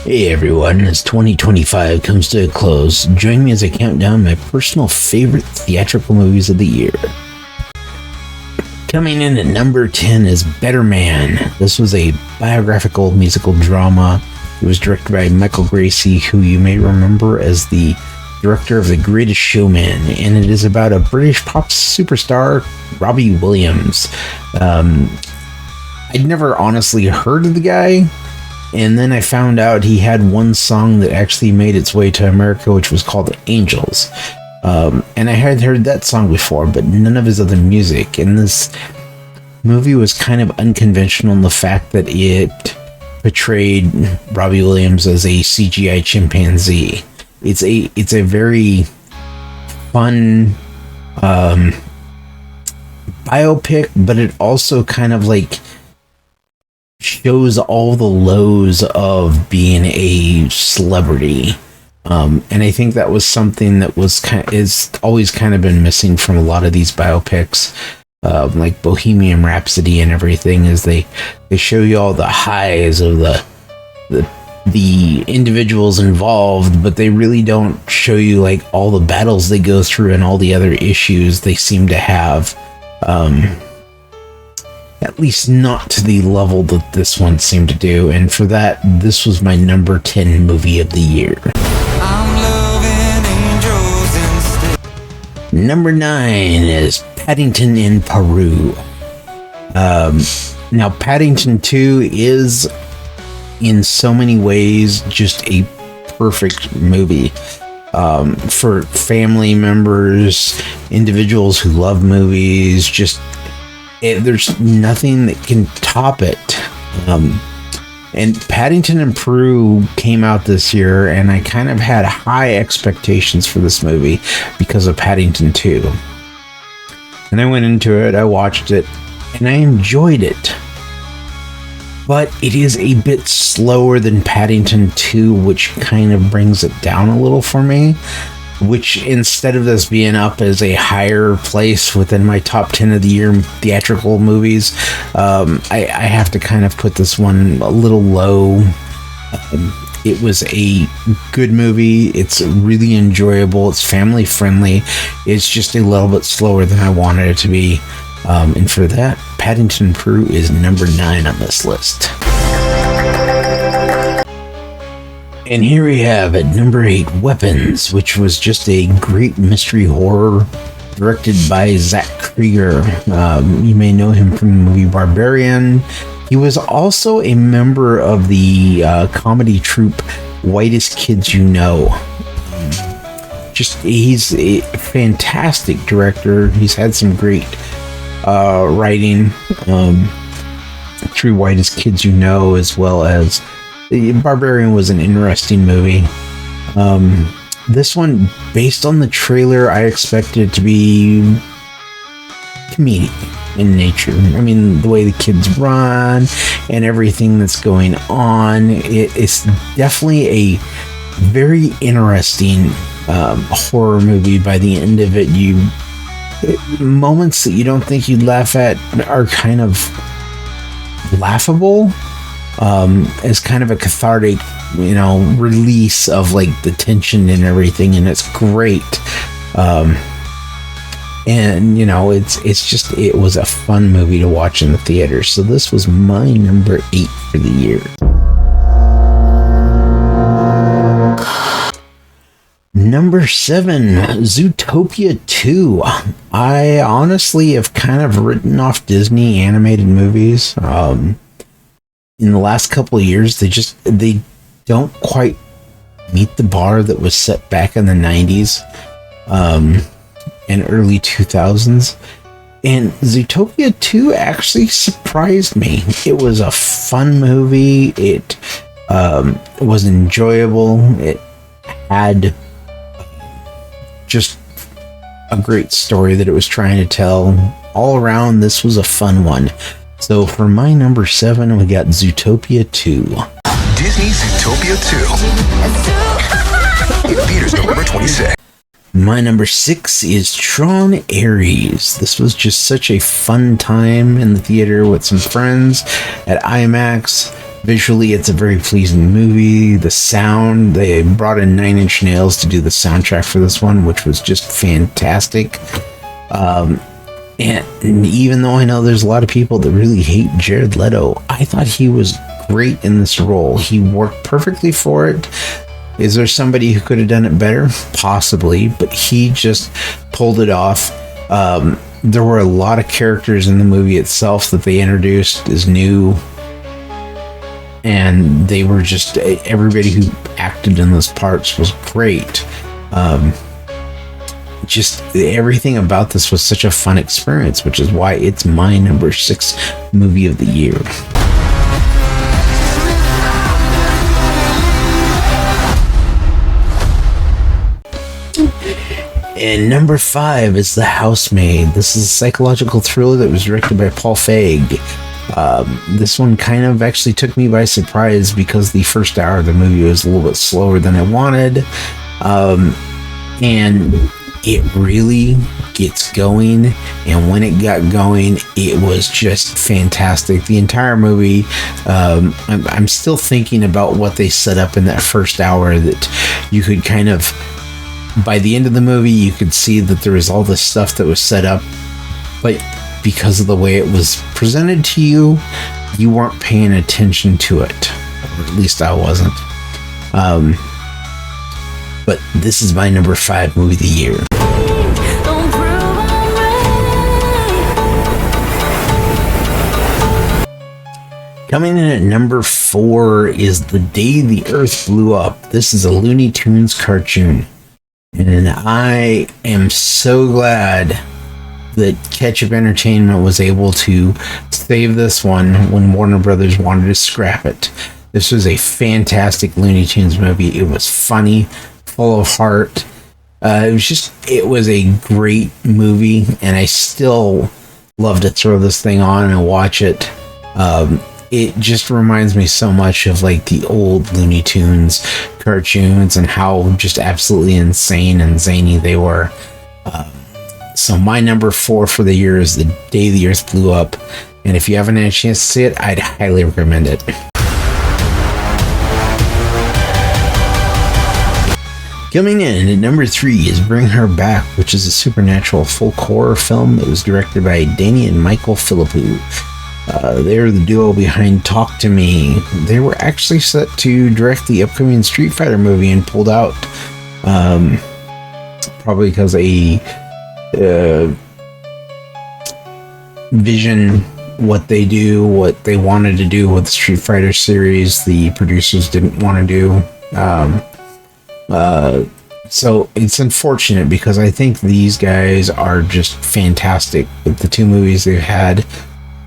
Hey everyone, as 2025 comes to a close, join me as I count down my personal favorite theatrical movies of the year. Coming in at number 10 is Better Man. This was a biographical musical drama. It was directed by Michael Gracey, who you may remember as the director of The Greatest Showman, and it is about a British pop superstar, Robbie Williams. I'd never honestly heard of the guy, and then I found out he had one song that actually made its way to America, which was called Angels. And I had heard that song before, but none of his other music. And this movie was kind of unconventional in the fact that it portrayed Robbie Williams as a CGI chimpanzee. It's a very fun biopic, but it also kind of like shows all the lows of being a celebrity. And I think that was something that is always kind of been missing from a lot of these biopics, like Bohemian Rhapsody and everything, is they show you all the highs of the individuals involved, but they really don't show you like all the battles they go through and all the other issues they seem to have. At least not to the level that this one seemed to do, and for that, this was my number 10 movie of the year. Number 9 is Paddington in Peru. Now, Paddington 2 is, in so many ways, just a perfect movie. For family members, individuals who love movies, there's nothing that can top it. And Paddington in Peru came out this year, and I kind of had high expectations for this movie because of Paddington 2. And I went into it, I watched it, and I enjoyed it. But it is a bit slower than Paddington 2, which kind of brings it down a little for me. Which, instead of this being up as a higher place within my top 10 of the year theatrical movies, I have to kind of put this one a little low. It was a good movie. It's really enjoyable. It's family friendly. It's just a little bit slower than I wanted it to be. And for that, Paddington Peru is number 9 on this list. And here we have at number 8, Weapons, which was just a great mystery horror directed by Zach Krieger. You may know him from the movie Barbarian. He was also a member of the comedy troupe Whitest Kids You Know. He's a fantastic director. He's had some great writing through Whitest Kids You Know, as well as Barbarian was an interesting movie. This one, based on the trailer, I expected it to be comedic in nature. I mean, the way the kids run and everything that's going on, it's definitely a very interesting horror movie. By the end of it, moments that you don't think you'd laugh at are kind of laughable. As kind of a cathartic, release of like the tension and everything, and it's great. And it was a fun movie to watch in the theater. So this was my number 8 for the year. Number 7, Zootopia 2. I honestly have kind of written off Disney animated movies. In the last couple of years, they don't quite meet the bar that was set back in the 90s and early 2000s. And Zootopia 2 actually surprised me. It was a fun movie. It was enjoyable. It had just a great story that it was trying to tell. All around, this was a fun one. So for my number 7, we got Zootopia 2. Disney Zootopia 2. In theaters November 26th. My number 6 is Tron Ares. This was just such a fun time in the theater with some friends at IMAX. Visually, it's a very pleasing movie. The sound, they brought in Nine Inch Nails to do the soundtrack for this one, which was just fantastic. And even though I know there's a lot of people that really hate Jared Leto, I thought he was great in this role. He worked perfectly for it. Is there somebody who could have done it better? Possibly, but he just pulled it off. There were a lot of characters in the movie itself that they introduced as new, and they were just, everybody who acted in those parts was great. Just everything about this was such a fun experience, which is why it's my number 6 movie of the year. And number 5 is The Housemaid. This is a psychological thriller that was directed by Paul Feig. This one kind of actually took me by surprise because the first hour of the movie was a little bit slower than I wanted. And it really gets going, and when it got going, it was just fantastic. The entire movie, I'm still thinking about what they set up in that first hour, that you could kind of, by the end of the movie, you could see that there was all this stuff that was set up, but because of the way it was presented to you, you weren't paying attention to it, or at least I wasn't. But this is my number 5 movie of the year. Coming in at number 4 is The Day the Earth Blew Up. This is a Looney Tunes cartoon. And I am so glad that Ketchup Entertainment was able to save this one when Warner Brothers wanted to scrap it. This was a fantastic Looney Tunes movie. It was funny, full of heart. It was a great movie, and I still love to throw this thing on and watch it. It just reminds me so much of like the old Looney Tunes cartoons and how just absolutely insane and zany they were. So my number 4 for the year is The Day the Earth Blew Up. And if you haven't had a chance to see it, I'd highly recommend it. Coming in at number 3 is Bring Her Back, which is a supernatural folk horror film that was directed by Danny and Michael Philippou. They're the duo behind Talk to Me. They were actually set to direct the upcoming Street Fighter movie and pulled out. Probably because vision, what they do, what they wanted to do with the Street Fighter series, the producers didn't want to do. So it's unfortunate because I think these guys are just fantastic with the 2 movies they've had.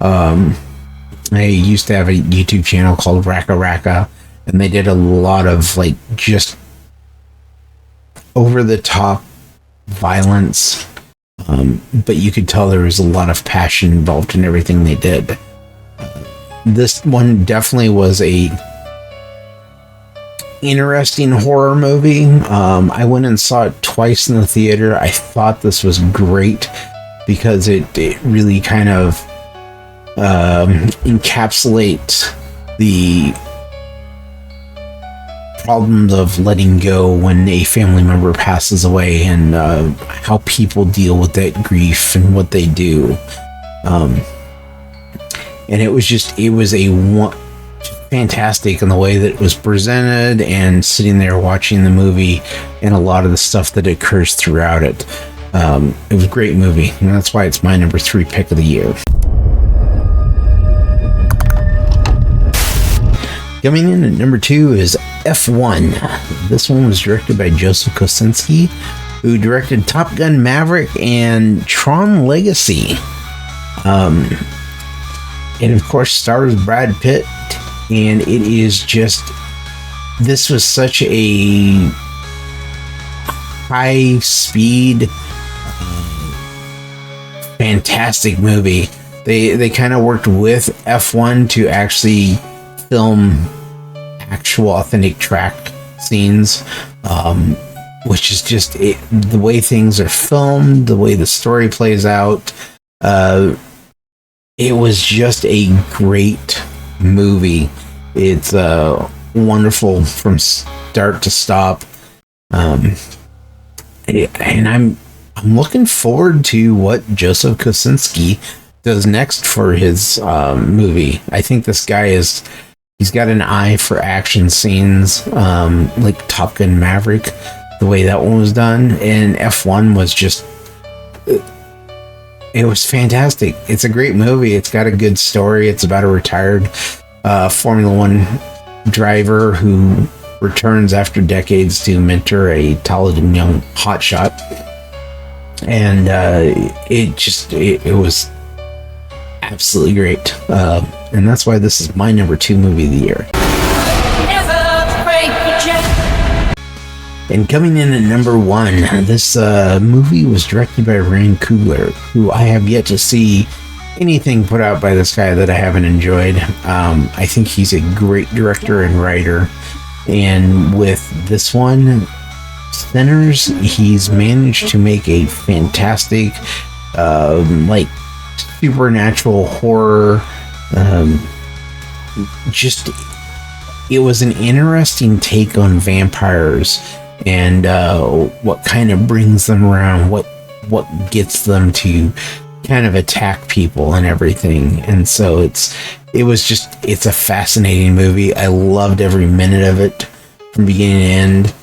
I used to have a YouTube channel called Raka Raka, and they did a lot of like just over the top violence, but you could tell there was a lot of passion involved in everything they did. This one definitely was a interesting horror movie. I went and saw it twice in the theater. I thought this was great because it really kind of encapsulates the problems of letting go when a family member passes away, and how people deal with that grief and what they do. And it was fantastic in the way that it was presented, and sitting there watching the movie and a lot of the stuff that occurs throughout it. It was a great movie, and that's why it's my number 3 pick of the year. Coming in at number 2 is F1. This one was directed by Joseph Kosinski, who directed Top Gun Maverick and Tron Legacy. It of course stars Brad Pitt, and it is just, this was such a high speed, fantastic movie. They kind of worked with F1 to actually film actual authentic track scenes, which is just the way things are filmed, the way the story plays out. It was just a great movie. It's wonderful from start to stop. And I'm looking forward to what Joseph Kosinski does next for his movie. I think this guy he's got an eye for action scenes, like Top Gun Maverick, the way that one was done, and F1 was just, it was fantastic. It's a great movie. It's got a good story. It's about a retired Formula One driver who returns after decades to mentor a talented young hotshot, and it was absolutely great, and that's why this is my number 2 movie of the year. And coming in at number 1, this movie was directed by Ryan Coogler, who I have yet to see anything put out by this guy that I haven't enjoyed. I think he's a great director and writer, and with this one, Sinners, he's managed to make a fantastic, like, supernatural horror. Just, it was an interesting take on vampires and what kind of brings them around, what gets them to kind of attack people and everything. And so it's a fascinating movie. I loved every minute of it from beginning to end.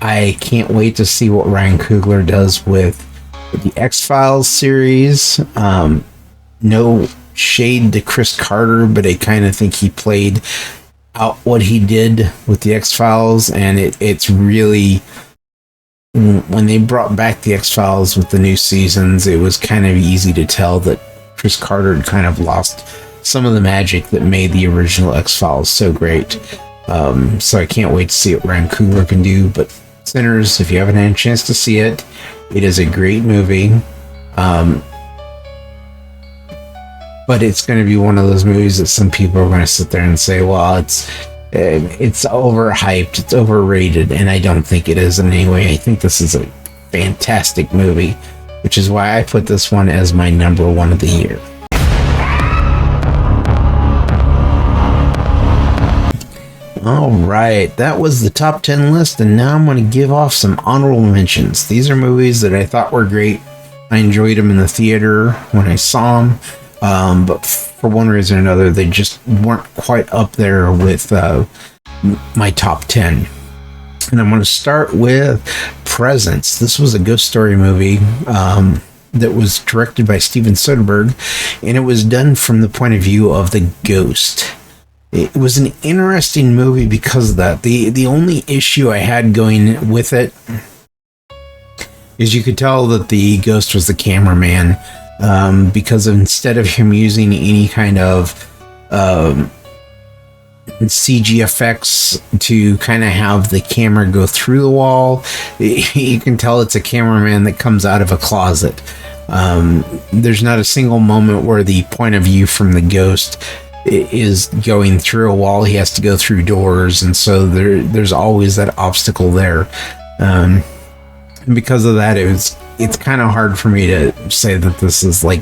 I can't wait to see what Ryan Coogler does with the X-Files series. No shade to Chris Carter, but I kind of think he played out what he did with the X-Files, and it's really, when they brought back the X-Files with the new seasons, it was kind of easy to tell that Chris Carter had kind of lost some of the magic that made the original X-Files so great. So I can't wait to see what Ryan Coogler can do. But Sinners, if you haven't had a chance to see it, it is a great movie. But it's going to be one of those movies that some people are going to sit there and say, well, it's overhyped, it's overrated, and I don't think it is in any way. I think this is a fantastic movie, which is why I put this one as my number 1 of the year. All right, that was the top 10 list, and now I'm going to give off some honorable mentions. These are movies that I thought were great. I enjoyed them in the theater when I saw them. But for one reason or another, they just weren't quite up there with my top 10. And I'm going to start with Presence. This was a ghost story movie that was directed by Steven Soderbergh, and it was done from the point of view of the ghost. It was an interesting movie because of that. The only issue I had going with it is you could tell that the ghost was the cameraman. Because instead of him using any kind of CG effects to kind of have the camera go through the wall, you can tell it's a cameraman that comes out of a closet. There's not a single moment where the point of view from the ghost is going through a wall. He has to go through doors, and so there's always that obstacle there. And because of that, it's kind of hard for me to say that this is like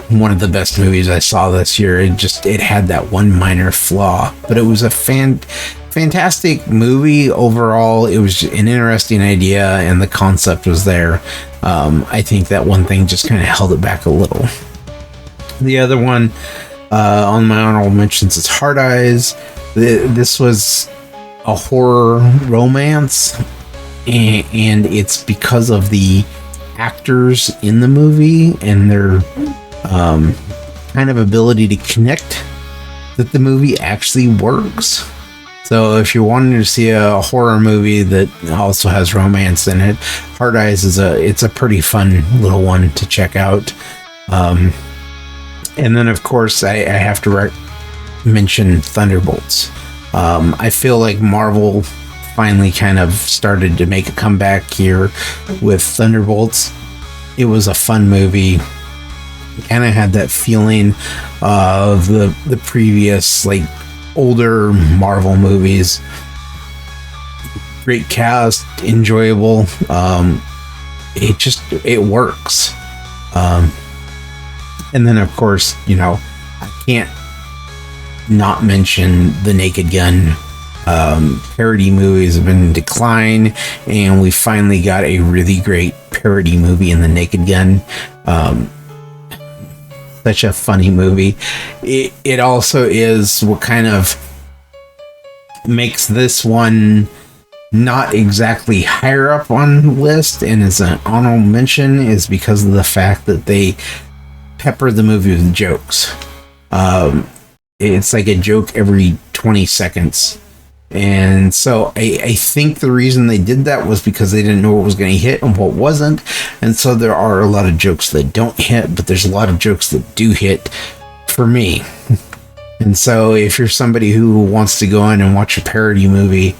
one of the best movies I saw this year. It had that one minor flaw, but it was a fantastic movie overall. It was an interesting idea, and the concept was there. I think that one thing just kind of held it back a little. The other one on my honorable mentions is Hard Eyes. This was a horror romance, and it's because of the actors in the movie and their kind of ability to connect that the movie actually works. So if you're wanting to see a horror movie that also has romance in it, Hard Eyes it's a pretty fun little one to check out. And then of course I have to mention Thunderbolts. I feel like Marvel finally kind of started to make a comeback here with Thunderbolts. It was a fun movie. Kind of had that feeling of the previous, like, older Marvel movies. Great cast, enjoyable. It works. And then, of course, I can't not mention the Naked Gun. Parody movies have been in decline, and we finally got a really great parody movie in the Naked Gun. Such a funny movie. It also is what kind of makes this one not exactly higher up on the list and is an honorable mention is because of the fact that they pepper the movie with jokes. It's like a joke every 20 seconds. And so I think the reason they did that was because they didn't know what was going to hit and what wasn't. And so there are a lot of jokes that don't hit, but there's a lot of jokes that do hit for me. And so if you're somebody who wants to go in and watch a parody movie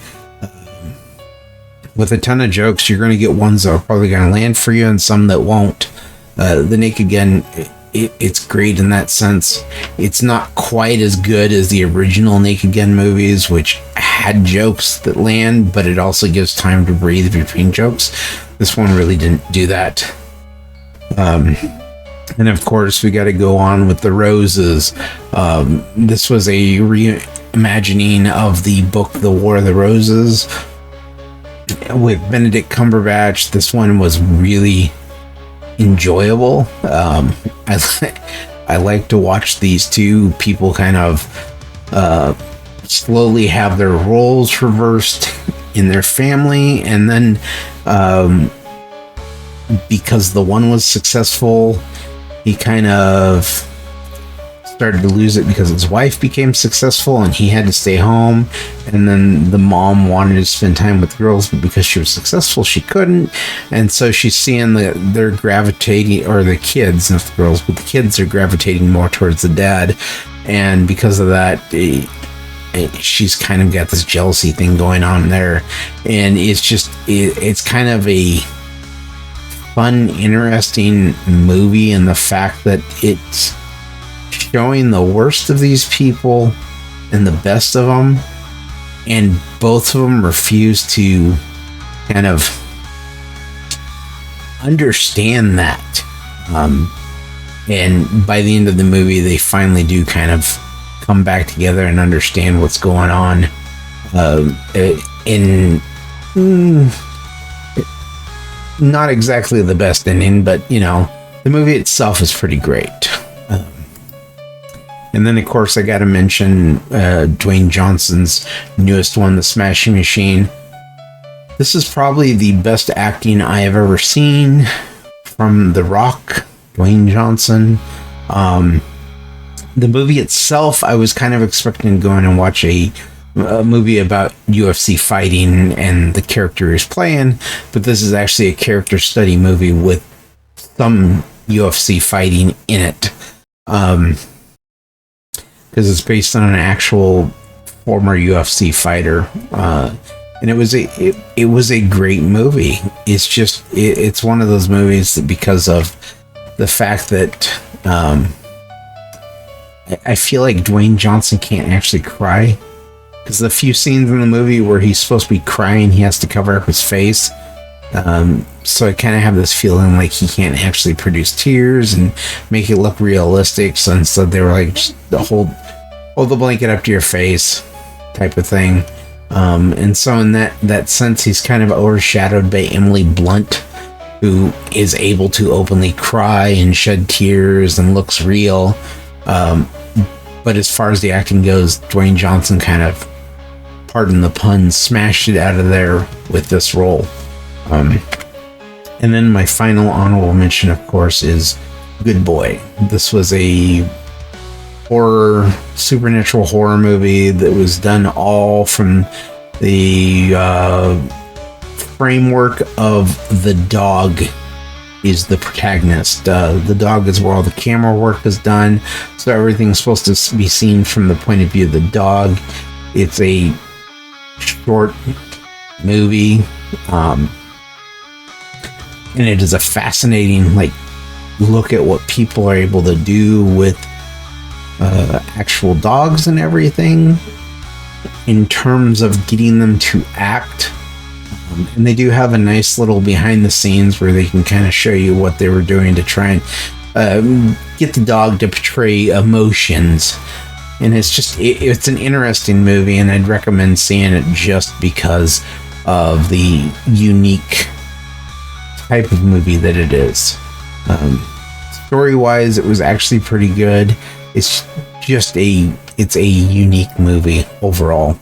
with a ton of jokes, you're going to get ones that are probably going to land for you and some that won't. The Naked Gun, it's great in that sense. It's not quite as good as the original Naked Gun movies, which had jokes that land, but it also gives time to breathe between jokes. This one really didn't do that. And of course, we got to go on with The Roses. This was a reimagining of the book The War of the Roses with Benedict Cumberbatch. This one was really enjoyable. I like to watch these two people kind of slowly have their roles reversed in their family, and then because the one was successful, he kind of started to lose it because his wife became successful and he had to stay home, and then the mom wanted to spend time with the girls, but because she was successful she couldn't. And so she's seeing that they're gravitating, or the kids, not the girls, but the kids are gravitating more towards the dad, and because of that she's kind of got this jealousy thing going on there. And it's kind of a fun, interesting movie in the fact that it's showing the worst of these people and the best of them, and both of them refuse to kind of understand that. And by the end of the movie, they finally do kind of come back together and understand what's going on. Not exactly the best ending, but the movie itself is pretty great. And then, of course, I got to mention Dwayne Johnson's newest one, The Smashing Machine. This is probably the best acting I have ever seen from The Rock, Dwayne Johnson. The movie itself, I was kind of expecting to go in and watch a movie about UFC fighting and the character he's playing, but this is actually a character study movie with some UFC fighting in it. Because it's based on an actual former UFC fighter, and it was a great movie. It's just it's one of those movies that, because of the fact that I feel like Dwayne Johnson can't actually cry, because the few scenes in the movie where he's supposed to be crying, he has to cover up his face. So I kind of have this feeling like he can't actually produce tears and make it look realistic. So instead they were like, just hold the blanket up to your face type of thing. And so in that sense, he's kind of overshadowed by Emily Blunt, who is able to openly cry and shed tears and looks real. But as far as the acting goes, Dwayne Johnson kind of, pardon the pun, smashed it out of there with this role. And then my final honorable mention, of course, is Good Boy. This was a supernatural horror movie that was done all from the framework of the dog is the protagonist. The dog is where all the camera work is done, so everything's supposed to be seen from the point of view of the dog. It's a short movie, and it is a fascinating look at what people are able to do with actual dogs and everything in terms of getting them to act. And they do have a nice little behind the scenes where they can kind of show you what they were doing to try and get the dog to portray emotions. And it's an interesting movie, and I'd recommend seeing it just because of the unique type of movie that it is. Story-wise, it was actually pretty good. It's a unique movie overall.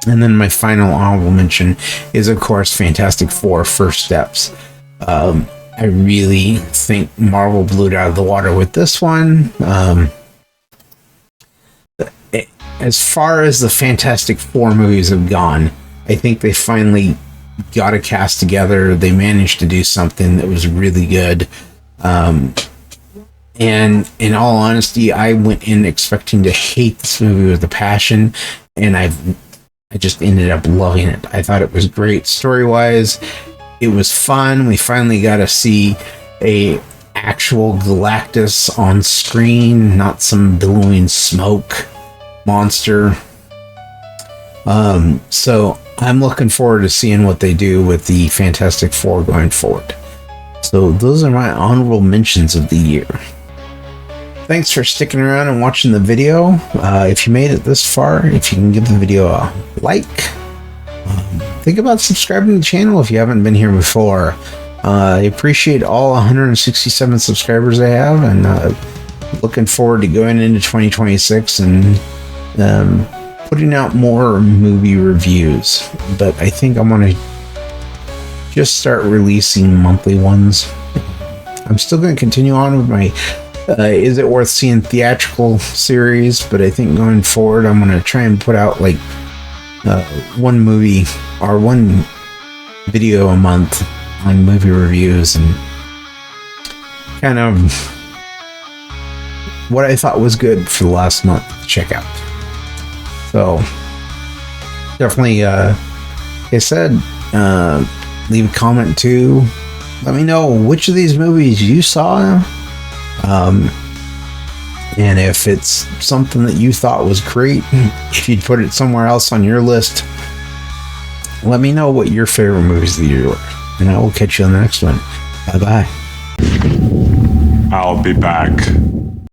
And then my final honorable mention is, of course, Fantastic Four: First Steps. I really think Marvel blew it out of the water with this one. As far as the Fantastic Four movies have gone, I think they finally got a cast together. They managed to do something that was really good. And in all honesty, I went in expecting to hate this movie with a passion, and I just ended up loving it. I thought it was great story-wise. It was fun. We finally got to see a actual Galactus on screen, not some billowing smoke monster. So I'm looking forward to seeing what they do with the Fantastic Four going forward. So those are my honorable mentions of the year. Thanks for sticking around and watching the video. If you made it this far, if you can give the video a like, think about subscribing to the channel if you haven't been here before. I appreciate all 167 subscribers I have, and looking forward to going into 2026 and putting out more movie reviews. But I think I'm going to just start releasing monthly ones. I'm still going to continue on with my Is It Worth Seeing theatrical series, but I think going forward I'm going to try and put out like one movie or one video a month on movie reviews and kind of what I thought was good for the last month to check out. So definitely, like I said, leave a comment too. Let me know which of these movies you saw. And if it's something that you thought was great, if you'd put it somewhere else on your list, let me know what your favorite movies of the year were. And I will catch you on the next one. Bye-bye. I'll be back.